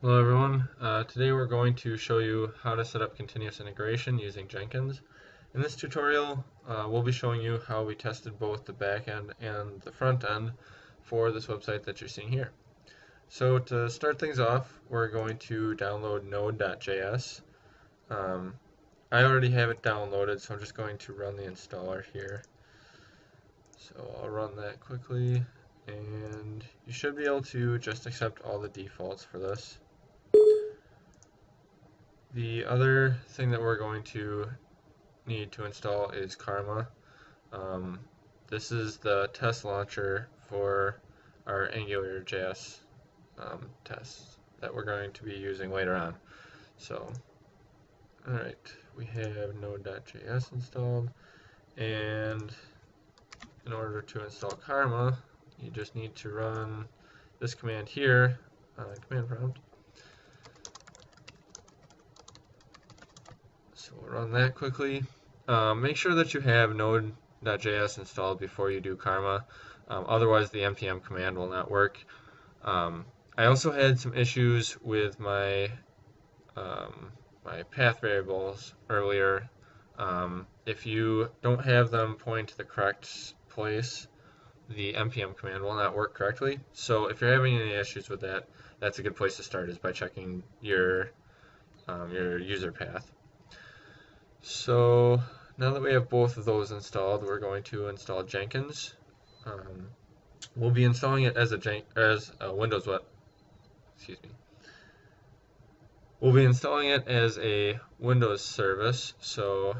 Hello everyone. Today we're going to show you how to set up continuous integration using Jenkins. In this tutorial, we'll be showing you how we tested both the back end and the front end for this website that you're seeing here. So to start things off, we're going to download node.js. I already have it downloaded, so I'm just going to run the installer here. So I'll run that quickly, and you should be able to just accept all the defaults for this. The other thing that we're going to need to install is Karma. Um, this is the test launcher for our AngularJS tests that we're going to be using later on. So, alright, we have node.js installed, and in order to install Karma, you just need to run this command here on command prompt. So we'll run that quickly. Make sure that you have node.js installed before you do Karma. Otherwise, the npm command will not work. I also had some issues with my my path variables earlier. If you don't have them point to the correct place, the npm command will not work correctly. So if you're having any issues with that, that's a good place to start, is by checking your user path. So now that we have both of those installed, we're going to install Jenkins. Um, we'll be installing it as a Windows web. Excuse me. We'll be installing it as a Windows service. So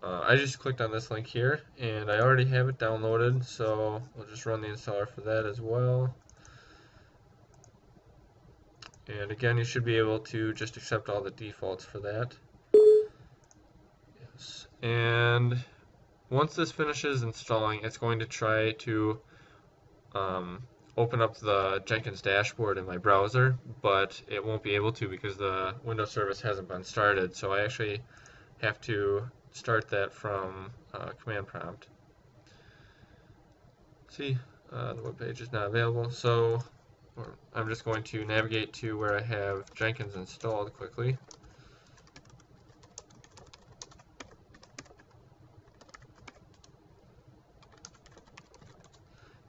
I just clicked on this link here, and I already have it downloaded. So we'll just run the installer for that as well. And again, you should be able to just accept all the defaults for that. Yes. And once this finishes installing, it's going to try to open up the Jenkins dashboard in my browser, but it won't be able to because the Windows service hasn't been started. So I actually have to start that from command prompt. See, the web page is not available, so I'm just going to navigate to where I have Jenkins installed quickly.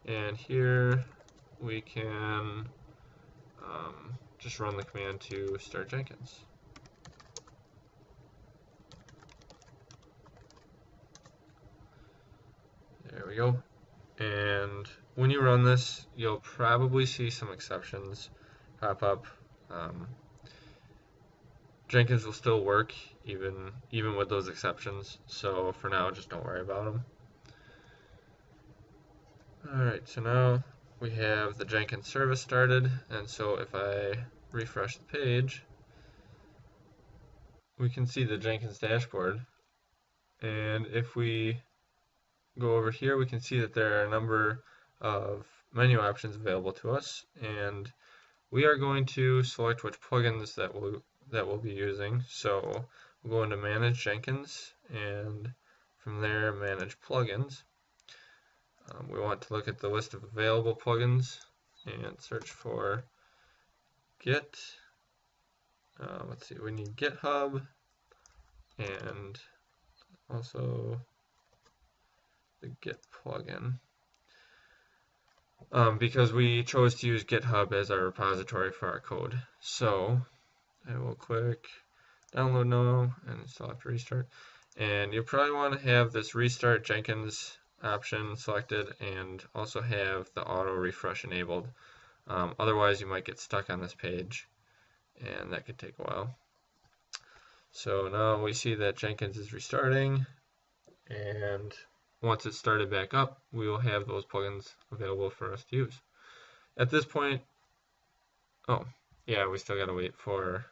And here we can just run the command to start Jenkins. There we go. And when you run this, you'll probably see some exceptions pop up. Jenkins will still work even with those exceptions, so for now, just don't worry about them. Alright, so now we have the Jenkins service started, and so if I refresh the page, we can see the Jenkins dashboard. And if we go over here, we can see that there are a number of menu options available to us, and we are going to select which plugins that we'll be using. So we'll go into Manage Jenkins, and from there, Manage Plugins. We want to look at the list of available plugins and search for Git. Let's see, we need GitHub and also the Git plugin. Because we chose to use GitHub as our repository for our code. So I will click download now and install after restart. And you'll probably want to have this restart Jenkins option selected and also have the auto refresh enabled. Otherwise you might get stuck on this page, and that could take a while. So now we see that Jenkins is restarting, and once it's started back up, we will have those plugins available for us to use. At this point, oh yeah, we still gotta wait for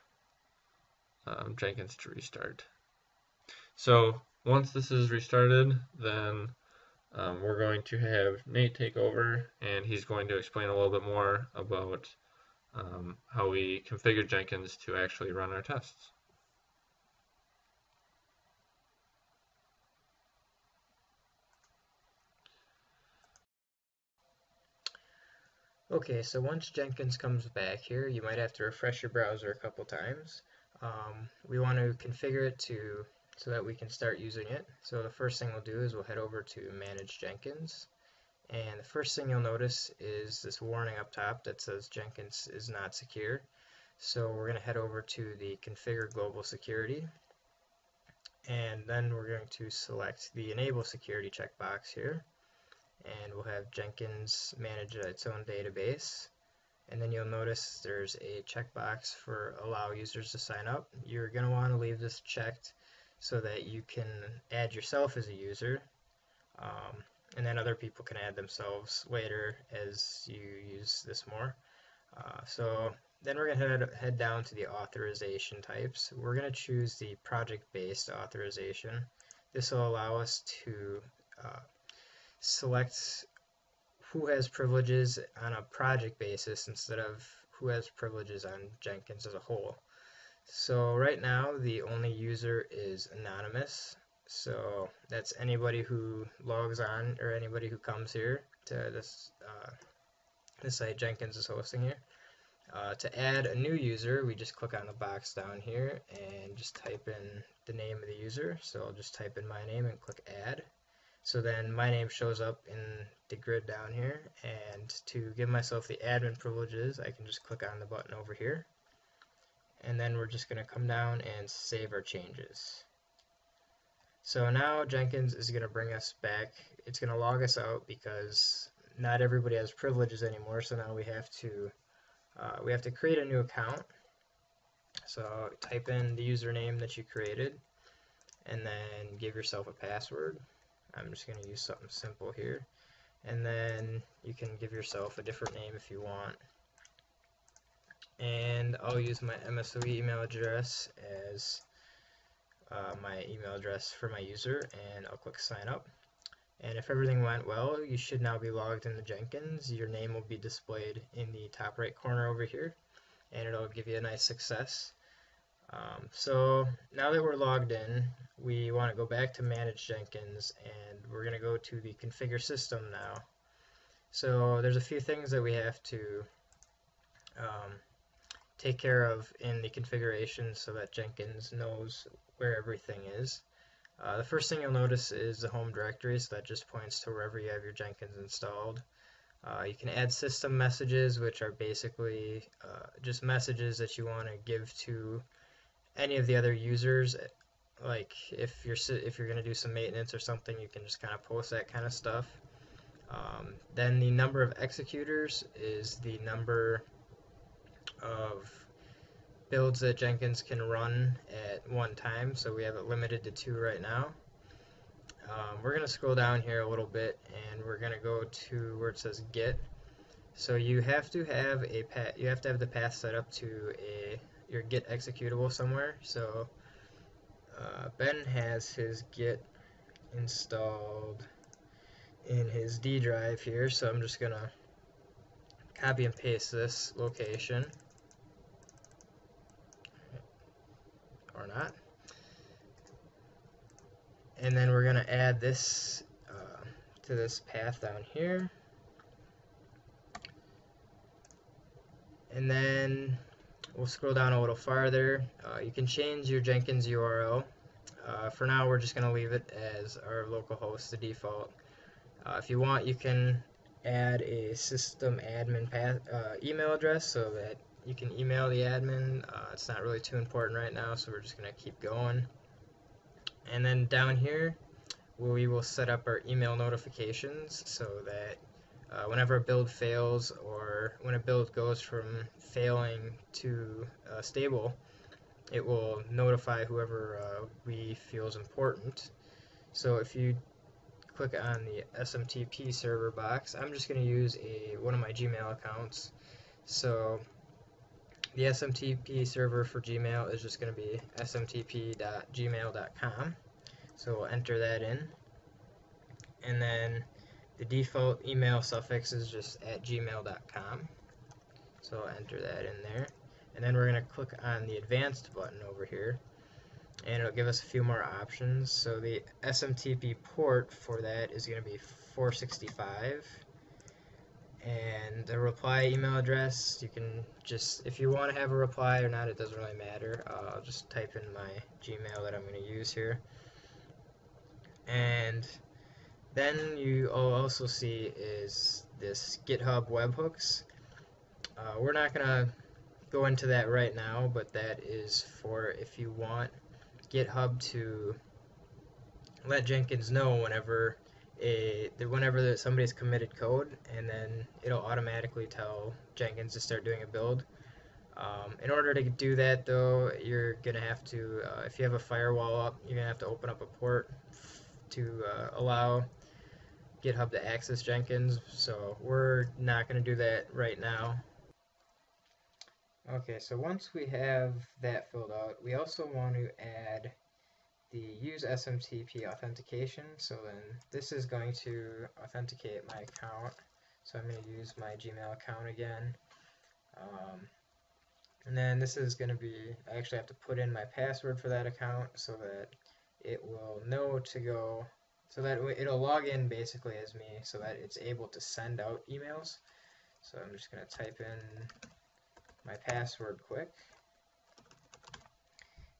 Jenkins to restart. So once this is restarted, then we're going to have Nate take over, and he's going to explain a little bit more about how we configure Jenkins to actually run our tests. Okay, so once Jenkins comes back here, you might have to refresh your browser a couple times. We want to configure it so that we can start using it. So the first thing we'll do is we'll head over to Manage Jenkins. And the first thing you'll notice is this warning up top that says Jenkins is not secure. So we're going to head over to the Configure Global Security. And then we're going to select the Enable Security checkbox here. And we'll have Jenkins manage its own database. And then you'll notice there's a checkbox for allow users to sign up. You're going to want to leave this checked so that you can add yourself as a user, and then other people can add themselves later as you use this more. So then we're going to head down to the authorization types. We're going to choose the project-based authorization. This will allow us to select who has privileges on a project basis instead of who has privileges on Jenkins as a whole. So right now the only user is anonymous. So that's anybody who logs on or anybody who comes here to this site Jenkins is hosting here. To add a new user, we just click on the box down here and just type in the name of the user. So I'll just type in my name and click add. So then my name shows up in the grid down here, and to give myself the admin privileges, I can just click on the button over here, and then we're just going to come down and save our changes. So now Jenkins is going to bring us back. It's going to log us out because not everybody has privileges anymore, so now we have to create a new account. So type in the username that you created, and then give yourself a password. I'm just going to use something simple here. And then you can give yourself a different name if you want. And I'll use my MSOE email address as my email address for my user, and I'll click sign up. And if everything went well, you should now be logged into Jenkins. Your name will be displayed in the top right corner over here, and it'll give you a nice success. So now that we're logged in, we want to go back to Manage Jenkins, and we're going to go to the Configure System now. So there's a few things that we have to take care of in the configuration so that Jenkins knows where everything is. The first thing you'll notice is the home directory, so that just points to wherever you have your Jenkins installed. You can add system messages, which are basically just messages that you want to give to any of the other users. Like if you're going to do some maintenance or something, you can just kind of post that kind of stuff. Then the number of executors is the number of builds that Jenkins can run at one time, so we have it limited to 2 right now. We're going to scroll down here a little bit, and we're going to go to where it says Git. So you have to have the path set up to your Git executable somewhere. So Ben has his Git installed in his D drive here, so I'm just gonna copy and paste this location, or not, and then we're gonna add this to this path down here, and then we'll scroll down a little farther. You can change your Jenkins URL. For now, we're just gonna leave it as our localhost, the default. If you want, you can add a system admin email address so that you can email the admin. It's not really too important right now, so we're just going to keep going. And then down here, we will set up our email notifications so that whenever a build fails or when a build goes from failing to stable, it will notify whoever we feel is important. So if you click on the SMTP server box, I'm just going to use one of my Gmail accounts. So the SMTP server for Gmail is just going to be smtp.gmail.com. So we'll enter that in. And then the default email suffix is just @gmail.com. So I'll enter that in there. And then we're going to click on the advanced button over here, and it'll give us a few more options. So the SMTP port for that is going to be 465, and the reply email address. You can just, if you want to have a reply or not, it doesn't really matter. I'll just type in my Gmail that I'm going to use here. And then you'll also see is this GitHub webhooks. We're not going to go into that right now, but that is for if you want GitHub to let Jenkins know whenever somebody's committed code, and then it'll automatically tell Jenkins to start doing a build. In order to do that, though, you're gonna have to, if you have a firewall up, you're gonna have to open up a port to allow GitHub to access Jenkins. So we're not gonna do that right now. Okay, so once we have that filled out, we also want to add the use SMTP authentication. So then this is going to authenticate my account. So I'm going to use my Gmail account again. And then this is going to be, I actually have to put in my password for that account so that it will know to go, so that it'll log in basically as me so that it's able to send out emails. So I'm just going to type in my password quick.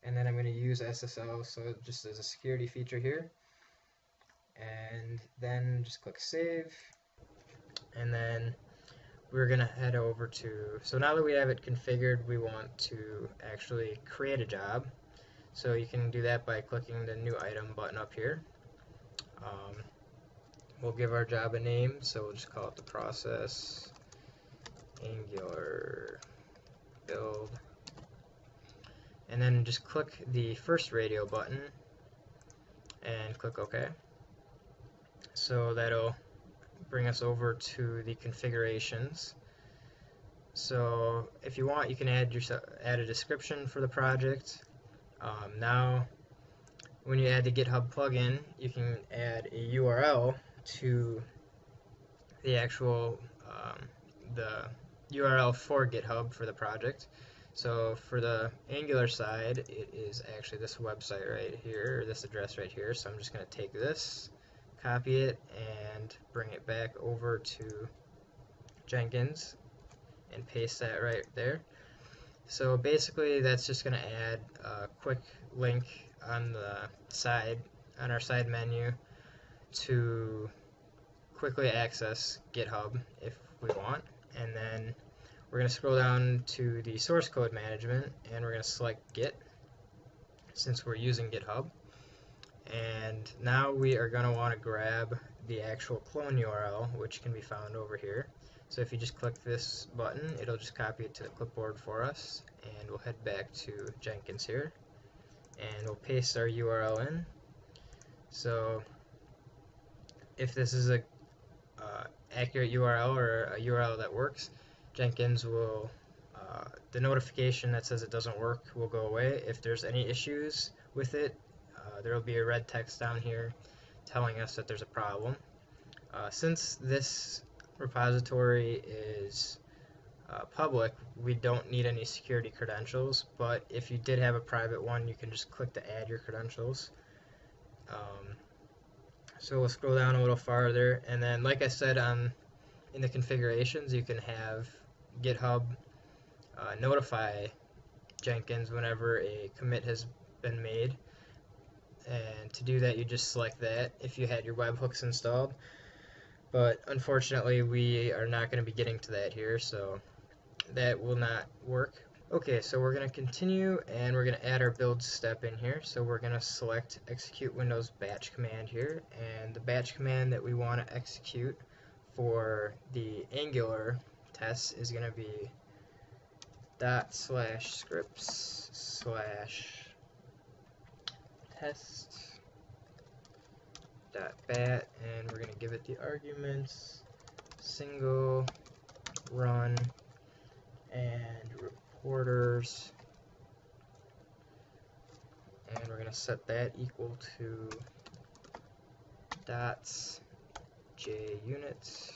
And then I'm going to use SSL, so just as a security feature here. And then just click save. And then we're going to head over to, so now that we have it configured, we want to actually create a job. So you can do that by clicking the new item button up here. We'll give our job a name, so we'll just call it the process Angular build. And then just click the first radio button and click OK. So that'll bring us over to the configurations. So if you want, you can add a description for the project. Now, when you add the GitHub plugin, you can add a URL to the actual the URL for GitHub for the project. So for the Angular side, it is actually this website right here, or this address right here. So I'm just going to take this, copy it, and bring it back over to Jenkins and paste that right there. So basically that's just going to add a quick link on the side, on our side menu, to quickly access GitHub if we want. And then we're going to scroll down to the source code management, and we're going to select Git since we're using GitHub. And now we are going to want to grab the actual clone URL, which can be found over here. So if you just click this button, it'll just copy it to the clipboard for us, and we'll head back to Jenkins here, and we'll paste our URL in. So if this is a accurate URL or a URL that works, Jenkins will, the notification that says it doesn't work will go away. If there's any issues with it, there will be a red text down here telling us that there's a problem. Since this repository is public, we don't need any security credentials, but if you did have a private one, you can just click to add your credentials. So we'll scroll down a little farther, and then like I said, in the configurations, you can have GitHub notify Jenkins whenever a commit has been made. And to do that, you just select that if you had your webhooks installed. But unfortunately, we are not going to be getting to that here, so that will not work. Okay, so we're going to continue, and we're going to add our build step in here. So we're going to select execute Windows batch command here, and the batch command that we want to execute for the Angular test is going to be /scripts/test.bat, and we're going to give it the arguments single run and reporters, and we're going to set that equal to .junits.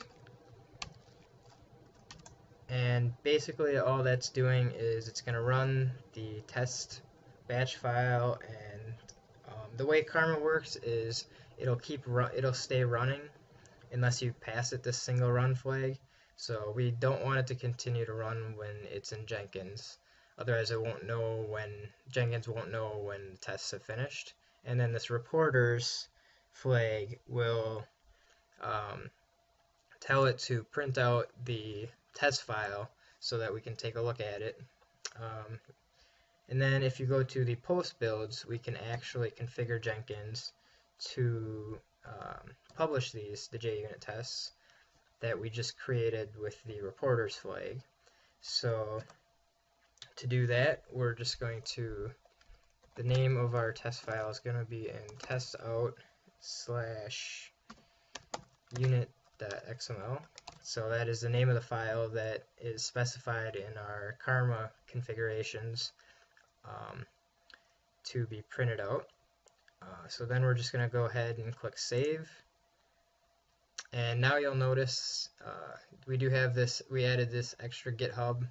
And basically all that's doing is it's going to run the test batch file, and the way Karma works is it'll stay running unless you pass it this single run flag. So we don't want it to continue to run when it's in Jenkins. Otherwise, Jenkins won't know when the tests have finished. And then this reporters flag will um, tell it to print out the test file so that we can take a look at it. Um, and then if you go to the post builds, we can actually configure Jenkins to publish the JUnit tests that we just created with the reporters flag. So to do that, we're just going to, the name of our test file is going to be in testout/unit.xml. So that is the name of the file that is specified in our Karma configurations to be printed out. So then we're just going to go ahead and click Save. And now you'll notice we added this extra GitHub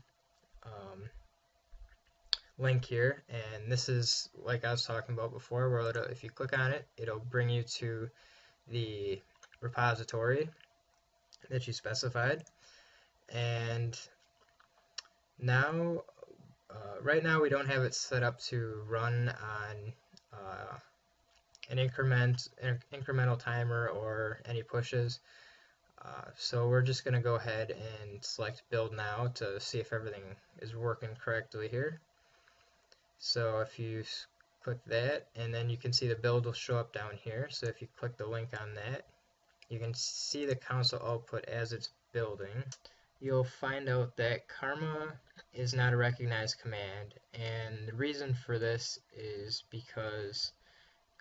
link here, and this is like I was talking about before, where if you click on it, it'll bring you to the repository that you specified. And now, right now we don't have it set up to run on an incremental timer or any pushes. So we're just going to go ahead and select build now to see if everything is working correctly here. So if you click that, and then you can see the build will show up down here. So if you click the link on that, you can see the console output as it's building. You'll find out that Karma is not a recognized command, and the reason for this is because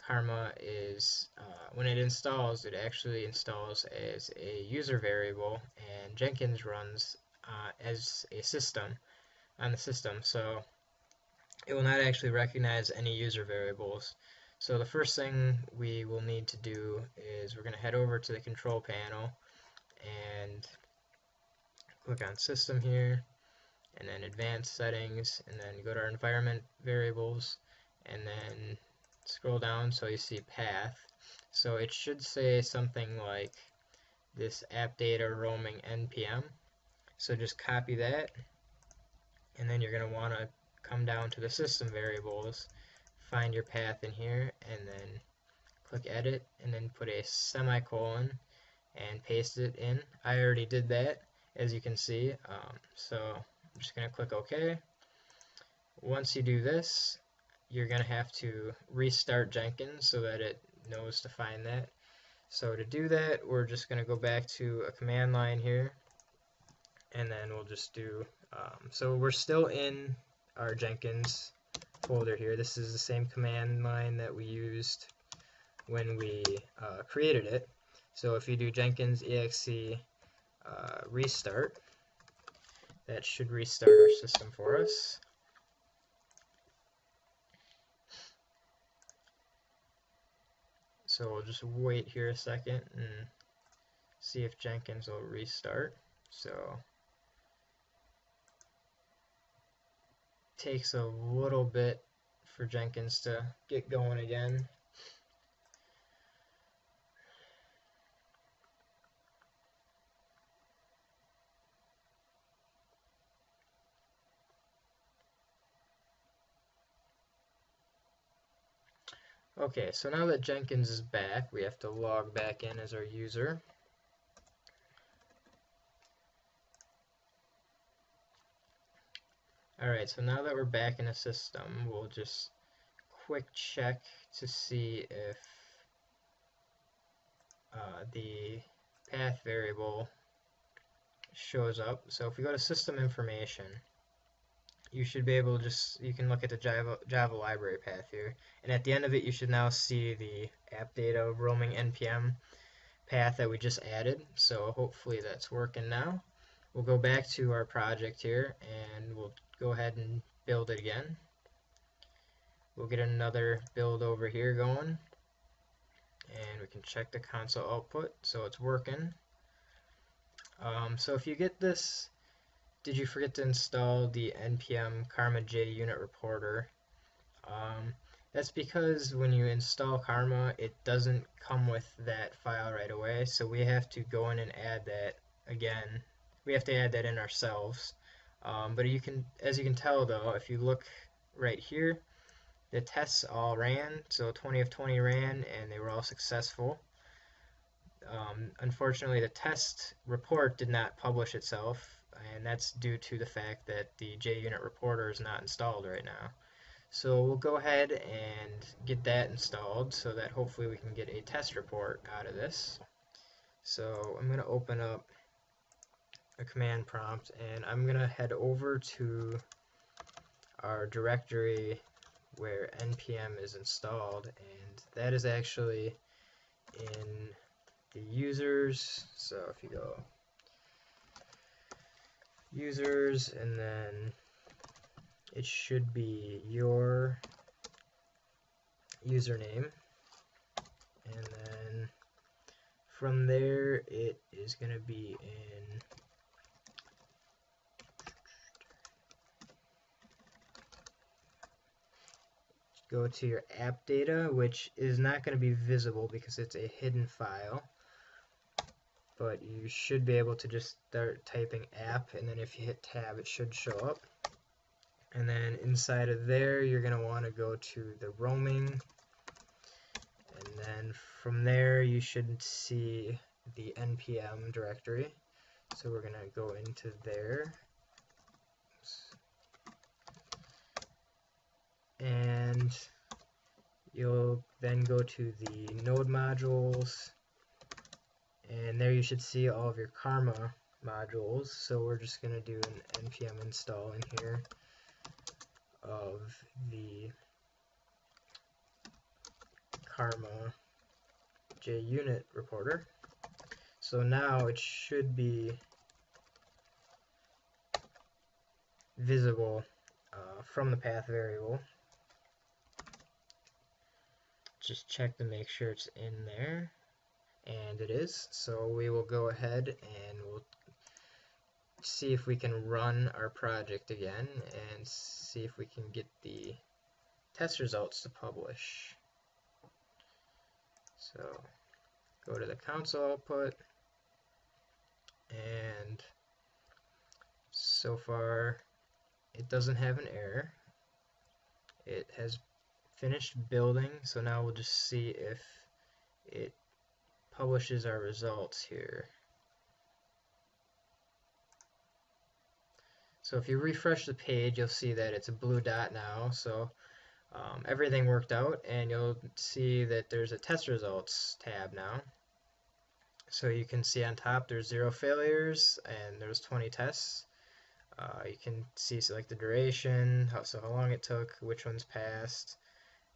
Karma is, when it installs, it actually installs as a user variable, and Jenkins runs as a system on the system. So it will not actually recognize any user variables. So the first thing we will need to do is we're going to head over to the control panel and click on System here, and then Advanced Settings, and then go to our Environment Variables, and then scroll down so you see Path. So it should say something like this app data roaming npm. So just copy that, and then you're going to want to come down to the system variables, find your path in here, and then click edit, and then put a semicolon and paste it in. I already did that, as you can see. So I'm just going to click OK. Once you do this, you're going to have to restart Jenkins so that it knows to find that. So to do that, we're just going to go back to a command line here, and then we'll just do, so we're still in our Jenkins folder here. This is the same command line that we used when we created it. So if you do Jenkins exe restart, that should restart our system for us. So we'll just wait here a second and see if Jenkins will restart. So takes a little bit for Jenkins to get going again. Okay, so now that Jenkins is back, we have to log back in as our user. Alright, so now that we're back in the system, we'll just quick check to see if the path variable shows up. So if we go to system information, you should be able to you can look at the Java library path here, and at the end of it you should now see the app data roaming npm path that we just added. So hopefully that's working now. We'll go back to our project here, and we'll go ahead and build it again. We'll get another build over here going, and we can check the console output, so it's working. So if you get this, did you forget to install the npm karma JUnit reporter? That's because when you install Karma, it doesn't come with that file right away, so we have to go in and add that again we have to add that in ourselves. But as you can tell though, if you look right here, the tests all ran, so 20 of 20 ran, and they were all successful. Unfortunately, the test report did not publish itself, and that's due to the fact that the JUnit reporter is not installed right now. So we'll go ahead and get that installed so that hopefully we can get a test report out of this. So I'm going to open up a command prompt, and I'm going to head over to our directory where npm is installed, and that is actually in the users. So if you go users, and then it should be your username, and then from there it is going to be in go to your app data, which is not going to be visible because it's a hidden file, but you should be able to just start typing app, and then if you hit tab it should show up. And then inside of there you're going to want to go to the roaming, and then from there you should see the npm directory. So we're going to go into there. And you'll then go to the node modules, and there you should see all of your Karma modules. So we're just going to do an npm install in here of the Karma JUnit reporter. So now it should be visible from the path variable. Just check to make sure it's in there, and it is. So we will go ahead and we'll see if we can run our project again and see if we can get the test results to publish. So go to the console output, and so far it doesn't have an error. It has finished building, so now we'll just see if it publishes our results here. So if you refresh the page, you'll see that it's a blue dot now, so everything worked out, and you'll see that there's a test results tab now. So you can see on top there's 0 failures and there's 20 tests. You can see like the duration, how long it took, which ones passed,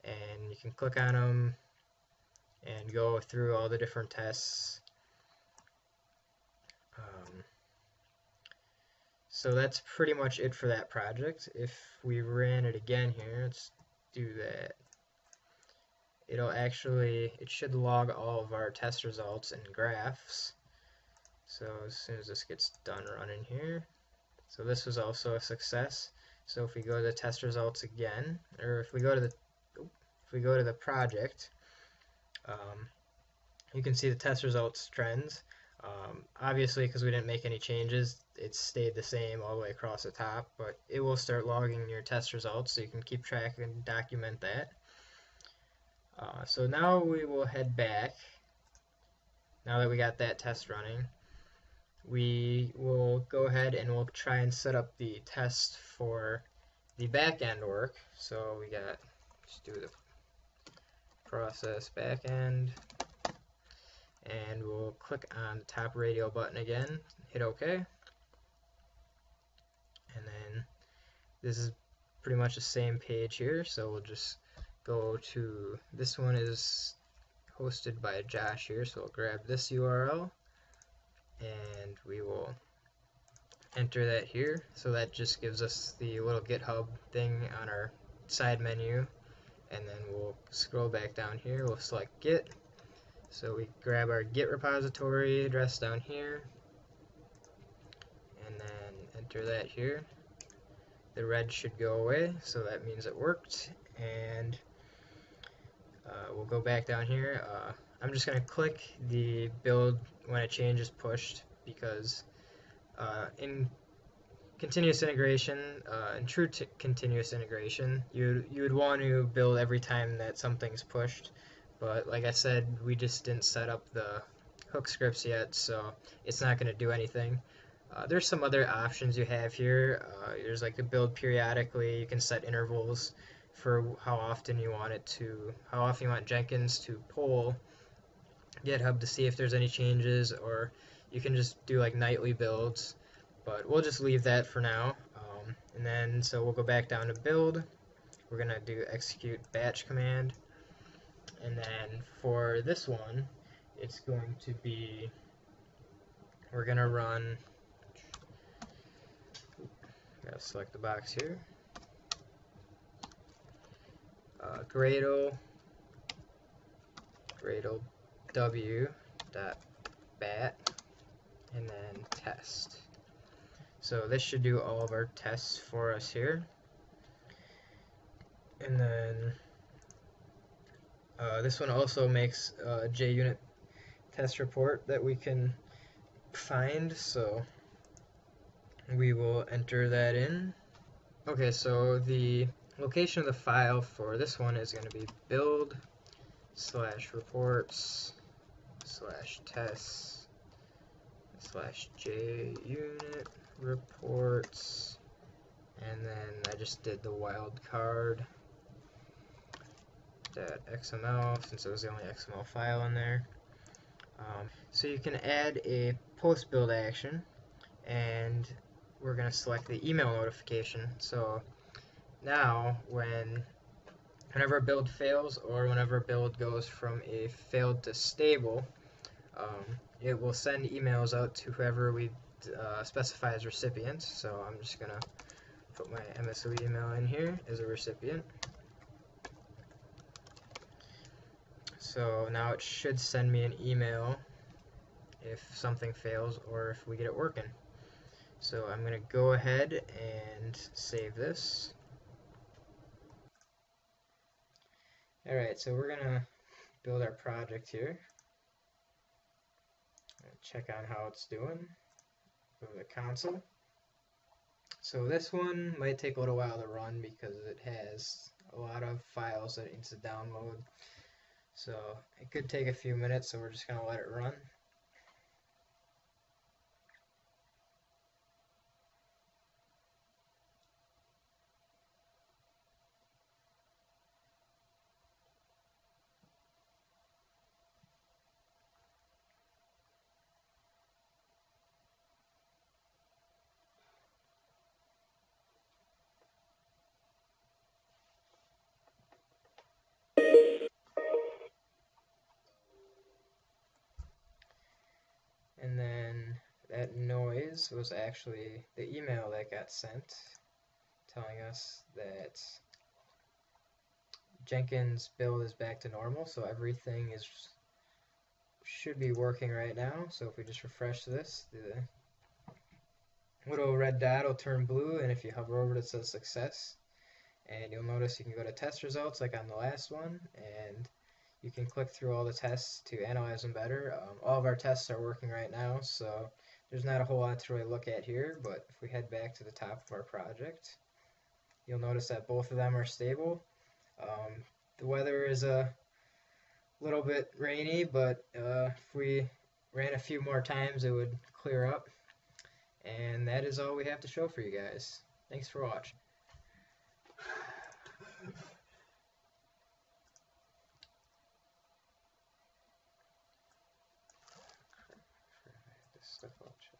and you can click on them and go through all the different tests. So that's pretty much it for that project. If we ran it again here, let's do that. It should log all of our test results and graphs. So as soon as this gets done running here, so this was also a success. So if we go to the test results again, or if we go to the project, you can see the test results trends. Obviously, because we didn't make any changes, it stayed the same all the way across the top, but it will start logging your test results so you can keep track and document that. So now we will head back. Now that we got that test running, we will go ahead and we'll try and set up the test for the back-end work. So we got, just do the process back-end, and we'll click on the top radio button again, hit OK, and then this is pretty much the same page here, so we'll just go to, this one is hosted by Josh here, so we'll grab this URL and we will enter that here. So that just gives us the little GitHub thing on our side menu, and then we'll scroll back down here, we'll select Git. So we grab our Git repository address down here, and then enter that here. The red should go away, so that means it worked. And we'll go back down here. I'm just going to click the build when a change is pushed, because In continuous integration, in true continuous integration, you would want to build every time that something's pushed. But like I said, we just didn't set up the hook scripts yet, so it's not going to do anything. There's some other options you have here. There's like the build periodically. You can set intervals for how often you want Jenkins to poll GitHub to see if there's any changes, or you can just do like nightly builds. But we'll just leave that for now. And then so we'll go back down to build. We're gonna do execute batch command, and then for this one, it's going to be we're gonna run. Gotta select the box here. Gradle w dot bat and then test. So this should do all of our tests for us here. And then this one also makes a JUnit test report that we can find, so we will enter that in. Okay, so the location of the file for this one is going to be build /reports/tests/JUnit reports, and then I just did the wildcard .xml since it was the only XML file in there. So you can add a post build action, and we're going to select the email notification. So now whenever a build fails, or whenever a build goes from a failed to stable, it will send emails out to whoever we specify as recipient. So I'm just going to put my MSO email in here as a recipient. So now it should send me an email if something fails or if we get it working. So I'm going to go ahead and save this. Alright, so we're going to build our project here. Check on how it's doing. Go to the console. So this one might take a little while to run because it has a lot of files that it needs to download. So it could take a few minutes, so we're just going to let it run. And then that noise was actually the email that got sent telling us that Jenkins build is back to normal, so everything should be working right now. So if we just refresh this, the little red dot will turn blue, and if you hover over it, it says success. And you'll notice you can go to test results like on the last one, and you can click through all the tests to analyze them better. All of our tests are working right now, so there's not a whole lot to really look at here, but if we head back to the top of our project, you'll notice that both of them are stable. The weather is a little bit rainy, but if we ran a few more times, it would clear up. And that is all we have to show for you guys. Thanks for watching. Stuff I'll check.